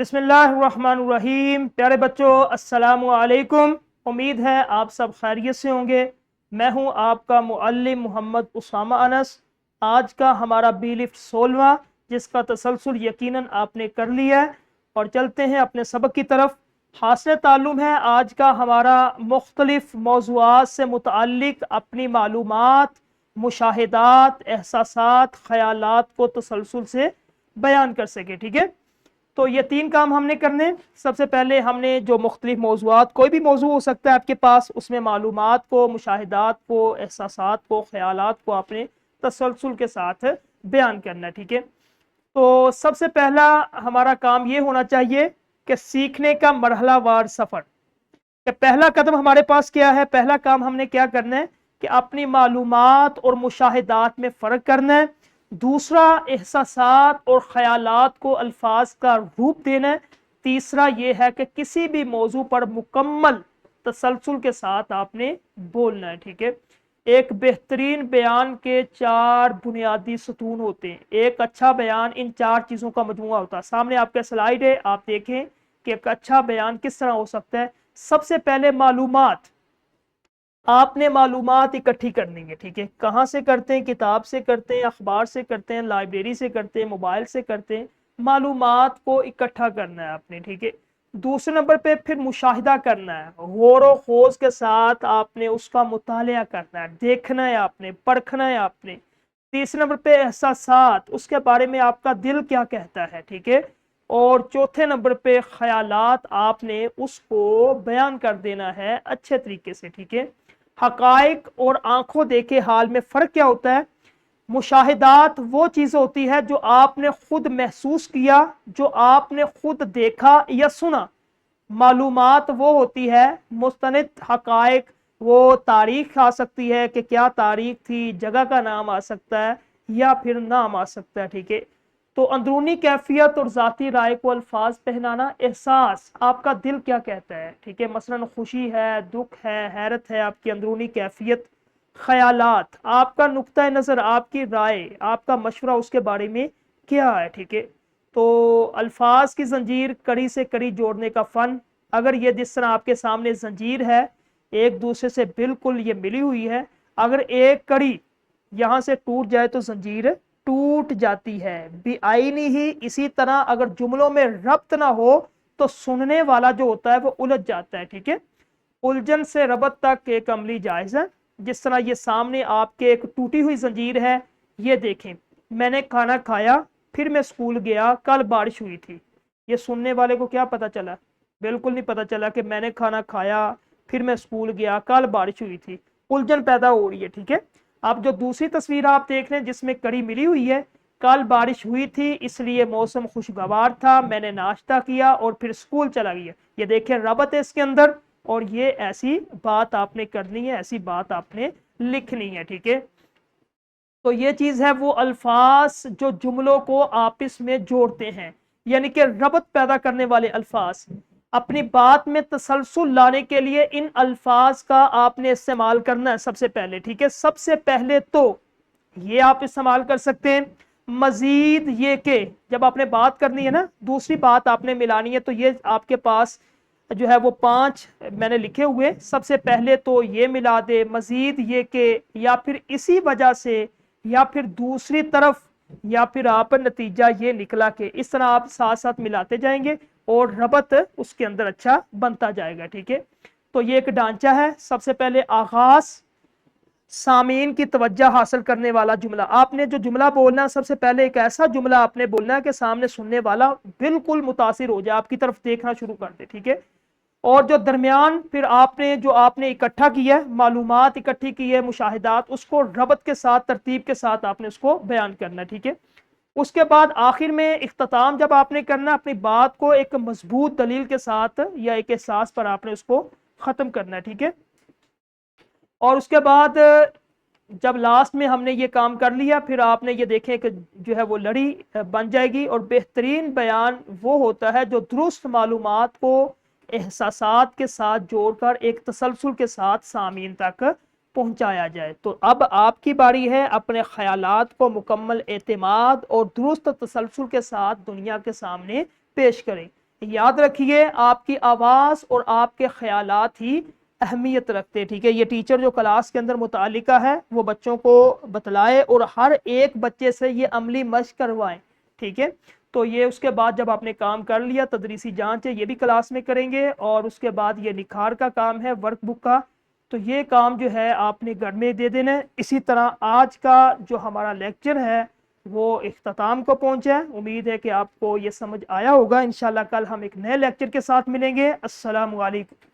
बिस्मिल्लाहिर्रहमानिर्रहीम। प्यारे बच्चों, अस्सलामु अलैकुम। उम्मीद है आप सब खैरियत से होंगे। मैं हूं आपका मुअल्लिम मोहम्मद उसामा अनस। आज का हमारा बी लिफ्ट 16वां, जिसका तसलसल यकीनन आपने कर लिया है। और चलते हैं अपने सबक की तरफ। हासिल ताल्लुम है आज का हमारा मुख्तलिफ मौज़ूआत से मुतअल्लिक़ अपनी मालूमात, मुशाहिदात, एहसासात, ख़यालात को तसलसल से बयान कर सके। ठीक है, तो ये 3 काम हमने करने। सबसे पहले हमने जो मुख्तलिफ मौज़ूआत, कोई भी मौजू हो सकता है आपके पास, उसमें मालूमात को, मुशाहिदात को, एहसासात को, ख़यालात को आपने तसलसल के साथ बयान करना है। ठीक है, तो सबसे पहला हमारा काम ये होना चाहिए कि सीखने का मरहलावार सफ़र। पहला कदम हमारे पास क्या है? पहला काम हमने क्या करना है कि अपनी मालूमात और मुशाहिदात में फ़र्क करना है। दूसरा, एहसासात और ख़यालात को अल्फाज का रूप देना है। तीसरा ये है कि किसी भी मौजू पर मुकम्मल तसलसल के साथ आपने बोलना है। ठीक है, एक बेहतरीन बयान के 4 बुनियादी सतून होते हैं। एक अच्छा बयान इन 4 चीज़ों का मजमूआ होता है। सामने आपके स्लाइड है, आप देखें कि एक अच्छा बयान किस तरह हो सकता है। सबसे पहले मालूमात, आपने मालूमात इकट्ठी करनी है। ठीक है, कहाँ से करते हैं? किताब से करते हैं, अखबार से करते हैं, लाइब्रेरी से करते हैं, मोबाइल से करते हैं। मालूमात को इकट्ठा करना है आपने। ठीक है, दूसरे नंबर पे फिर मुशाहिदा करना है, गौर व खोज के साथ आपने उसका मुतालिया करना है, देखना है आपने, परखना है आपने। तीसरे नंबर पे एहसासात, उसके बारे में आपका दिल क्या कहता है। ठीक है, और चौथे नंबर पे ख्यालात, आपने उसको बयान कर देना है अच्छे तरीके से। ठीक है, हकाइक और आंखों देखे हाल में फ़र्क क्या होता है? मुशाहिदात वो चीज़ होती है जो आपने खुद महसूस किया, जो आपने खुद देखा या सुना। मालूमात वो होती है मुस्तनिद हकाइक, वो तारीख आ सकती है कि क्या तारीख थी, जगह का नाम आ सकता है या फिर नाम आ सकता है। ठीक है, तो अंदरूनी कैफियत और ज़ाती राय को अल्फाज पहनाना। एहसास, आपका दिल क्या कहता है। ठीक है, मसलन खुशी है, दुख है, हैरत है, आपकी अंदरूनी कैफियत। ख्यालात, आपका नुक्ता नज़र, आपकी राय, आपका मशवरा उसके बारे में क्या है। ठीक है, तो अल्फाज की जंजीर, कड़ी से कड़ी जोड़ने का फ़न। अगर ये जिस तरह आपके सामने जंजीर है, एक दूसरे से बिल्कुल ये मिली हुई है, अगर एक कड़ी यहाँ से टूट जाए तो जंजीर टूट जाती है। बेआईनी ही इसी तरह अगर जुमलों में रब्त ना हो तो सुनने वाला जो होता है वो उलझ जाता है। ठीक है, उलझन से रबत तक एक अमली जायज़ है। जिस तरह ये सामने आपके एक टूटी हुई जंजीर है, ये देखें, मैंने खाना खाया, फिर मैं स्कूल गया, कल बारिश हुई थी। ये सुनने वाले को क्या पता चला? बिल्कुल नहीं पता चला कि मैंने खाना खाया, फिर मैं स्कूल गया, कल बारिश हुई थी। उलझन पैदा हो रही है। ठीक है, अब जो दूसरी तस्वीर आप देख रहे हैं जिसमें कड़ी मिली हुई है, कल बारिश हुई थी इसलिए मौसम खुशगवार था, मैंने नाश्ता किया और फिर स्कूल चला गया। ये देखें, रबत है इसके अंदर, और ये ऐसी बात आपने करनी है, ऐसी बात आपने लिखनी है। ठीक है, तो ये चीज है वो अल्फाज जो जुमलों को आपस में जोड़ते हैं, यानी कि रबत पैदा करने वाले अल्फाज। अपनी बात में तसलसल लाने के लिए इन अल्फाज का आपने इस्तेमाल करना है सबसे पहले। ठीक है, सबसे पहले तो ये आप इस्तेमाल कर सकते हैं। मजीद ये के, जब आपने बात करनी है ना, दूसरी बात आपने मिलानी है, तो ये आपके पास जो है वो 5 मैंने लिखे हुए। सबसे पहले तो ये मिला दे, मजीद ये के, या फिर इसी वजह से, या फिर दूसरी तरफ, या फिर आप नतीजा ये निकला के। इस तरह आप साथ साथ मिलाते जाएंगे और रबत उसके अंदर अच्छा बनता जाएगा। ठीक है, तो ये एक ढांचा है। सबसे पहले आगाज, सामीन की तवज्जो हासिल करने वाला जुमला। आपने जो जुमला बोलना, सबसे पहले एक ऐसा जुमला आपने बोलना है कि सामने सुनने वाला बिल्कुल मुतासिर हो जाए, आपकी तरफ देखना शुरू कर दे। ठीक है, और जो दरमियान फिर आपने जो आपने इकट्ठा किया है, मालूमात इकट्ठी की है, मुशाहिदात, उसको रबत के साथ, तरतीब के साथ आपने उसको बयान करना। ठीक है, उसके बाद आखिर में इख्तिताम जब आपने करना, अपनी बात को एक मजबूत दलील के साथ या एक एहसास पर आपने उसको ख़त्म करना है। ठीक है, और उसके बाद जब लास्ट में हमने ये काम कर लिया, फिर आपने ये देखें कि जो है वो लड़ी बन जाएगी। और बेहतरीन बयान वो होता है जो दुरुस्त मालूमात को एहसासात के साथ जोड़कर एक तसलसल के साथ सामीन तक पहुंचाया जाए। तो अब आपकी बारी है अपने ख्यालात को मुकम्मल एतमाद और दुरुस्त तसलसल के साथ दुनिया के सामने पेश करें। याद रखिए आपकी आवाज़ और आपके ख्यालात ही अहमियत रखते, ठीक है। ये टीचर जो क्लास के अंदर मुतालिका है वो बच्चों को बतलाए और हर एक बच्चे से ये अमली मश्क करवाएं, ठीक है। तो ये उसके बाद जब आपने काम कर लिया, तदरीसी जांच है ये भी क्लास में करेंगे, और उसके बाद ये निखार का काम है वर्कबुक का, तो ये काम जो है आपने घर में दे देना है। इसी तरह आज का जो हमारा लेक्चर है वो इख्तिताम को पहुंचा है। उम्मीद है कि आपको ये समझ आया होगा। इंशाल्लाह कल हम एक नए लेक्चर के साथ मिलेंगे। अस्सलामु अलैकुम।